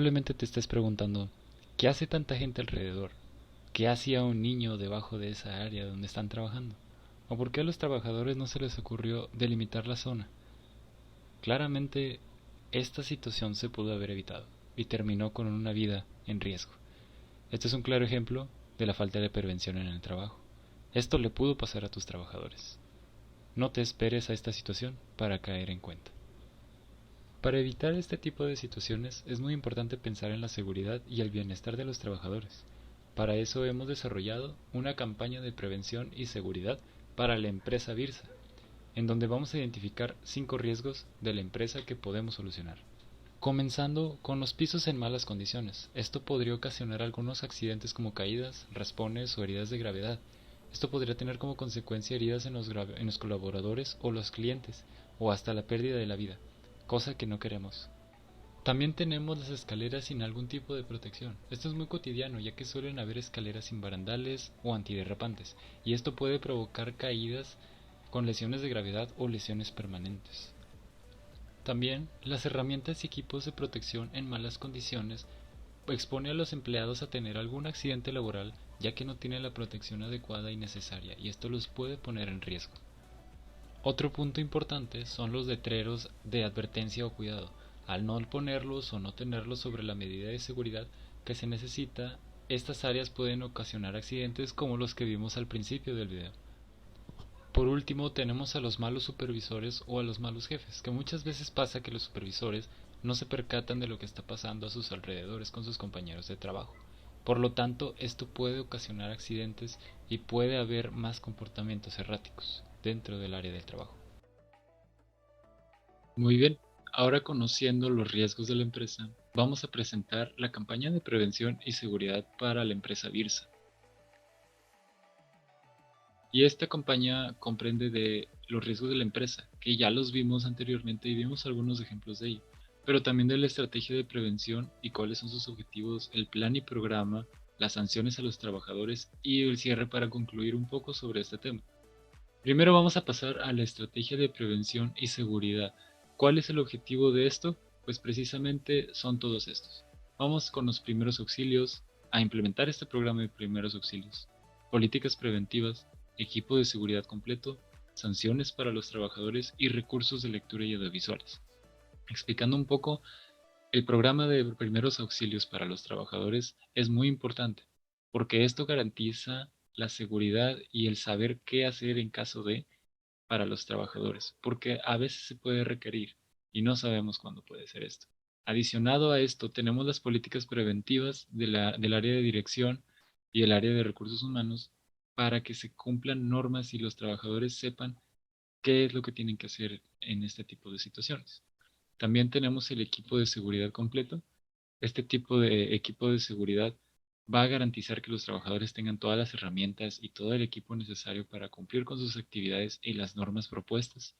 Probablemente te estés preguntando, ¿qué hace tanta gente alrededor? ¿Qué hacía un niño debajo de esa área donde están trabajando? ¿O por qué a los trabajadores no se les ocurrió delimitar la zona? Claramente, esta situación se pudo haber evitado y terminó con una vida en riesgo. Este es un claro ejemplo de la falta de prevención en el trabajo. Esto le pudo pasar a tus trabajadores. No te esperes a esta situación para caer en cuenta. Para evitar este tipo de situaciones es muy importante pensar en la seguridad y el bienestar de los trabajadores. Para eso hemos desarrollado una campaña de prevención y seguridad para la empresa Virsa, en donde vamos a identificar 5 riesgos de la empresa que podemos solucionar. Comenzando con los pisos en malas condiciones. Esto podría ocasionar algunos accidentes como caídas, raspones o heridas de gravedad. Esto podría tener como consecuencia heridas en los colaboradores o los clientes, o hasta la pérdida de la vida, cosa que no queremos. También tenemos las escaleras sin algún tipo de protección. Esto es muy cotidiano, ya que suelen haber escaleras sin barandales o antiderrapantes, y esto puede provocar caídas con lesiones de gravedad o lesiones permanentes. También, las herramientas y equipos de protección en malas condiciones expone a los empleados a tener algún accidente laboral, ya que no tienen la protección adecuada y necesaria, y esto los puede poner en riesgo. Otro punto importante son los letreros de advertencia o cuidado. Al no ponerlos o no tenerlos sobre la medida de seguridad que se necesita, estas áreas pueden ocasionar accidentes como los que vimos al principio del video. Por último, tenemos a los malos supervisores o a los malos jefes, que muchas veces pasa que los supervisores no se percatan de lo que está pasando a sus alrededores con sus compañeros de trabajo. Por lo tanto, esto puede ocasionar accidentes y puede haber más comportamientos erráticos dentro del área del trabajo. Muy bien, ahora conociendo los riesgos de la empresa, vamos a presentar la campaña de prevención y seguridad para la empresa Virsa. Y esta campaña comprende de los riesgos de la empresa, que ya los vimos anteriormente y vimos algunos ejemplos de ello, pero también de la estrategia de prevención y cuáles son sus objetivos, el plan y programa, las sanciones a los trabajadores y el cierre para concluir un poco sobre este tema. Primero vamos a pasar a la estrategia de prevención y seguridad. ¿Cuál es el objetivo de esto? Pues precisamente son todos estos. Vamos con los primeros auxilios, a implementar este programa de primeros auxilios, políticas preventivas, equipo de seguridad completo, sanciones para los trabajadores y recursos de lectura y audiovisuales. Explicando un poco, el programa de primeros auxilios para los trabajadores es muy importante porque esto garantiza la seguridad y el saber qué hacer en caso de para los trabajadores, porque a veces se puede requerir y no sabemos cuándo puede ser esto. Adicionado a esto, tenemos las políticas preventivas del área de dirección y el área de recursos humanos para que se cumplan normas y los trabajadores sepan qué es lo que tienen que hacer en este tipo de situaciones. También tenemos el equipo de seguridad completo. Este tipo de equipo de seguridad va a garantizar que los trabajadores tengan todas las herramientas y todo el equipo necesario para cumplir con sus actividades y las normas propuestas.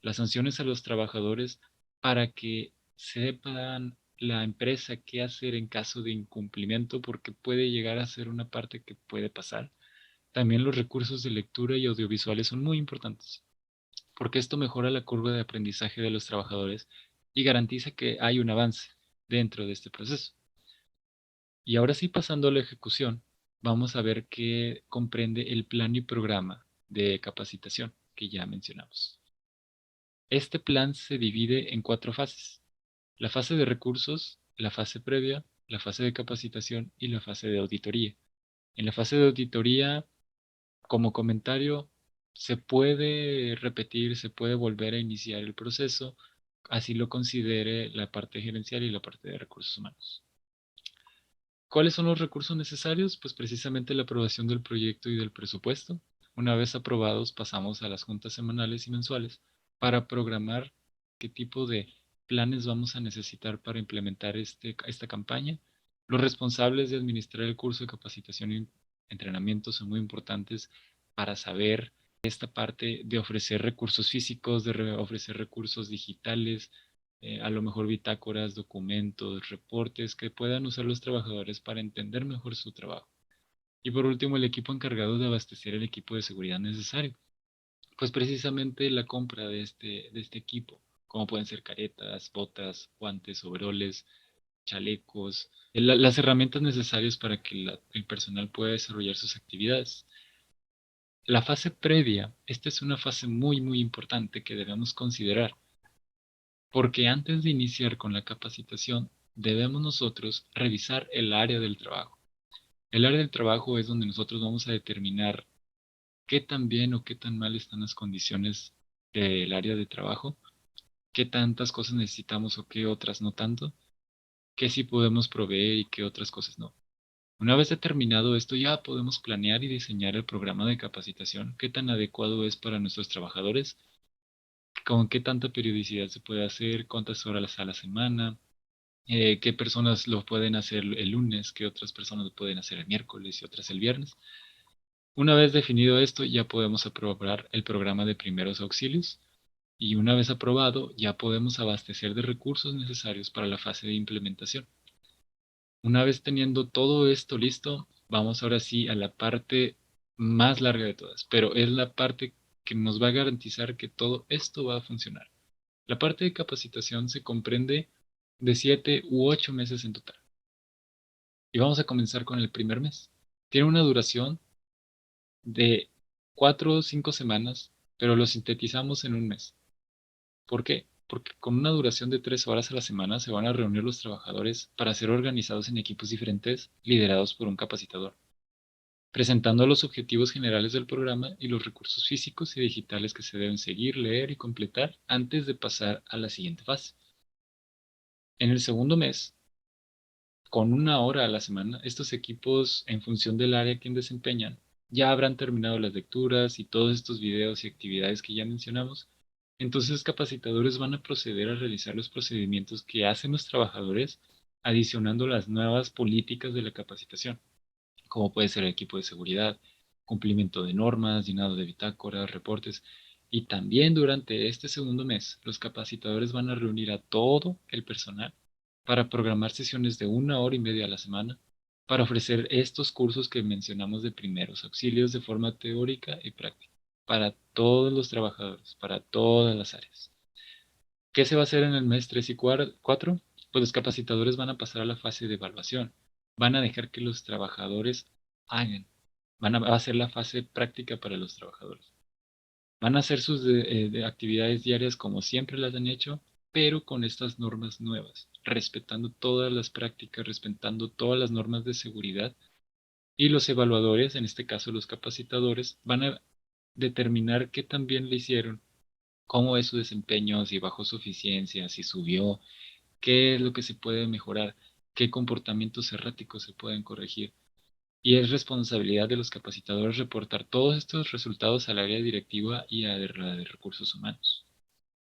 Las sanciones a los trabajadores para que sepan la empresa qué hacer en caso de incumplimiento, porque puede llegar a ser una parte que puede pasar. También los recursos de lectura y audiovisuales son muy importantes, porque esto mejora la curva de aprendizaje de los trabajadores y garantiza que hay un avance dentro de este proceso. Y ahora sí, pasando a la ejecución, vamos a ver qué comprende el plan y programa de capacitación que ya mencionamos. Este plan se divide en 4 fases: la fase de recursos, la fase previa, la fase de capacitación y la fase de auditoría. En la fase de auditoría, como comentario, se puede repetir, se puede volver a iniciar el proceso, así lo considere la parte gerencial y la parte de recursos humanos. ¿Cuáles son los recursos necesarios? Pues precisamente la aprobación del proyecto y del presupuesto. Una vez aprobados, pasamos a las juntas semanales y mensuales para programar qué tipo de planes vamos a necesitar para implementar esta campaña. Los responsables de administrar el curso de capacitación y entrenamiento son muy importantes para saber esta parte de ofrecer recursos físicos, de ofrecer recursos digitales, a lo mejor bitácoras, documentos, reportes que puedan usar los trabajadores para entender mejor su trabajo. Y por último, el equipo encargado de abastecer el equipo de seguridad necesario. Pues precisamente la compra de este equipo, como pueden ser caretas, botas, guantes, overoles, chalecos, las herramientas necesarias para que el personal pueda desarrollar sus actividades. La fase previa, esta es una fase muy, muy importante que debemos considerar, porque antes de iniciar con la capacitación, debemos nosotros revisar el área del trabajo. El área del trabajo es donde nosotros vamos a determinar qué tan bien o qué tan mal están las condiciones del área de trabajo, qué tantas cosas necesitamos o qué otras no tanto, qué sí podemos proveer y qué otras cosas no. Una vez determinado esto, ya podemos planear y diseñar el programa de capacitación, qué tan adecuado es para nuestros trabajadores, con qué tanta periodicidad se puede hacer, cuántas horas a la semana, qué personas lo pueden hacer el lunes, qué otras personas lo pueden hacer el miércoles y otras el viernes. Una vez definido esto, ya podemos aprobar el programa de primeros auxilios y una vez aprobado, ya podemos abastecer de recursos necesarios para la fase de implementación. Una vez teniendo todo esto listo, vamos ahora sí a la parte más larga de todas, pero es la parte que nos va a garantizar que todo esto va a funcionar. La parte de capacitación se comprende de 7 u 8 meses en total. Y vamos a comenzar con el primer mes. Tiene una duración de 4 o 5 semanas, pero lo sintetizamos en un mes. ¿Por qué? Porque con una duración de 3 horas a la semana se van a reunir los trabajadores para ser organizados en equipos diferentes, liderados por un capacitador, presentando los objetivos generales del programa y los recursos físicos y digitales que se deben seguir, leer y completar antes de pasar a la siguiente fase. En el segundo mes, con una hora a la semana, estos equipos, en función del área que desempeñan, ya habrán terminado las lecturas y todos estos videos y actividades que ya mencionamos. Entonces, los capacitadores van a proceder a realizar los procedimientos que hacen los trabajadores, adicionando las nuevas políticas de la capacitación, como puede ser el equipo de seguridad, cumplimiento de normas, llenado de bitácoras, reportes. Y también durante este segundo mes, los capacitadores van a reunir a todo el personal para programar sesiones de 1 hora y media a la semana para ofrecer estos cursos que mencionamos de primeros auxilios de forma teórica y práctica para todos los trabajadores, para todas las áreas. ¿Qué se va a hacer en el mes 3 y 4? Pues los capacitadores van a pasar a la fase de evaluación. Van a dejar que los trabajadores hagan. Va a ser la fase práctica para los trabajadores. Van a hacer sus actividades diarias como siempre las han hecho, pero con estas normas nuevas, respetando todas las prácticas, respetando todas las normas de seguridad. Y los evaluadores, en este caso los capacitadores, van a determinar qué tan bien le hicieron, cómo es su desempeño, si bajó su eficiencia, si subió, qué es lo que se puede mejorar, qué comportamientos erráticos se pueden corregir. Y es responsabilidad de los capacitadores reportar todos estos resultados al área directiva y a la de recursos humanos.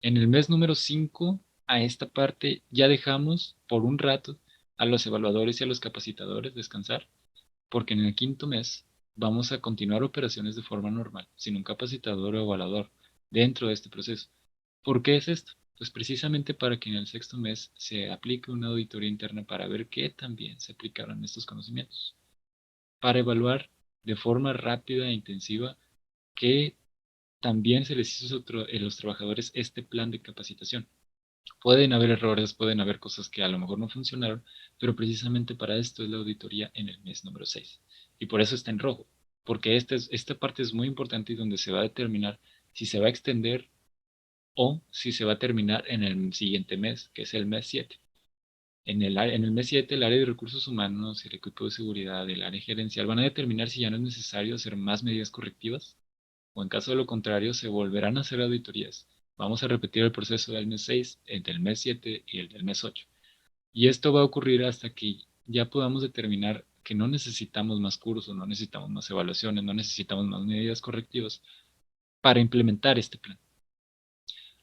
En el mes número 5, a esta parte ya dejamos por un rato a los evaluadores y a los capacitadores descansar, porque en el quinto mes vamos a continuar operaciones de forma normal, sin un capacitador o evaluador dentro de este proceso. ¿Por qué es esto? Pues precisamente para que en el sexto mes se aplique una auditoría interna para ver qué también se aplicaron estos conocimientos, para evaluar de forma rápida e intensiva que también se les hizo a los trabajadores este plan de capacitación. Pueden haber errores, pueden haber cosas que a lo mejor no funcionaron, pero precisamente para esto es la auditoría en el mes número 6. Y por eso está en rojo, porque esta parte es muy importante y donde se va a determinar si se va a extender o si se va a terminar en el siguiente mes, que es el mes 7. En el mes 7, el área de recursos humanos, el equipo de seguridad, el área gerencial van a determinar si ya no es necesario hacer más medidas correctivas o en caso de lo contrario se volverán a hacer auditorías. Vamos a repetir el proceso del mes 6, el del mes 7 y el del mes 8. Y esto va a ocurrir hasta que ya podamos determinar que no necesitamos más cursos, no necesitamos más evaluaciones, no necesitamos más medidas correctivas para implementar este plan.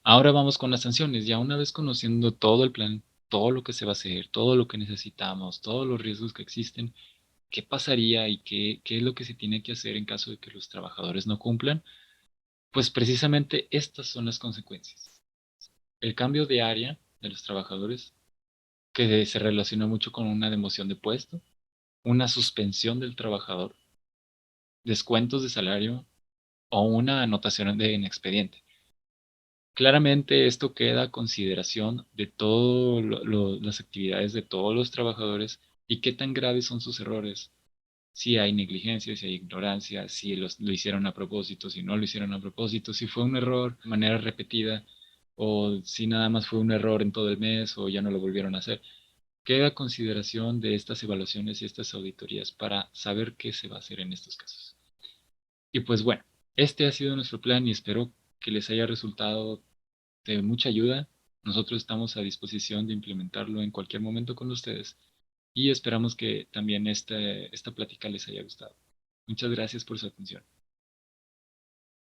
Ahora vamos con las sanciones. Ya una vez conociendo todo el plan, todo lo que se va a hacer, todo lo que necesitamos, todos los riesgos que existen, qué pasaría y qué es lo que se tiene que hacer en caso de que los trabajadores no cumplan, pues precisamente estas son las consecuencias. El cambio de área de los trabajadores, que se relaciona mucho con una democión de puesto, una suspensión del trabajador, descuentos de salario o una anotación en expediente. Claramente esto queda a consideración de todas las actividades de todos los trabajadores y qué tan graves son sus errores. Si hay negligencia, si hay ignorancia, si lo hicieron a propósito, si no lo hicieron a propósito, si fue un error de manera repetida o si nada más fue un error en todo el mes o ya no lo volvieron a hacer. Queda a consideración de estas evaluaciones y estas auditorías para saber qué se va a hacer en estos casos. Y pues bueno, este ha sido nuestro plan y espero que les haya resultado de mucha ayuda. Nosotros estamos a disposición de implementarlo en cualquier momento con ustedes y esperamos que también esta plática les haya gustado. Muchas gracias por su atención.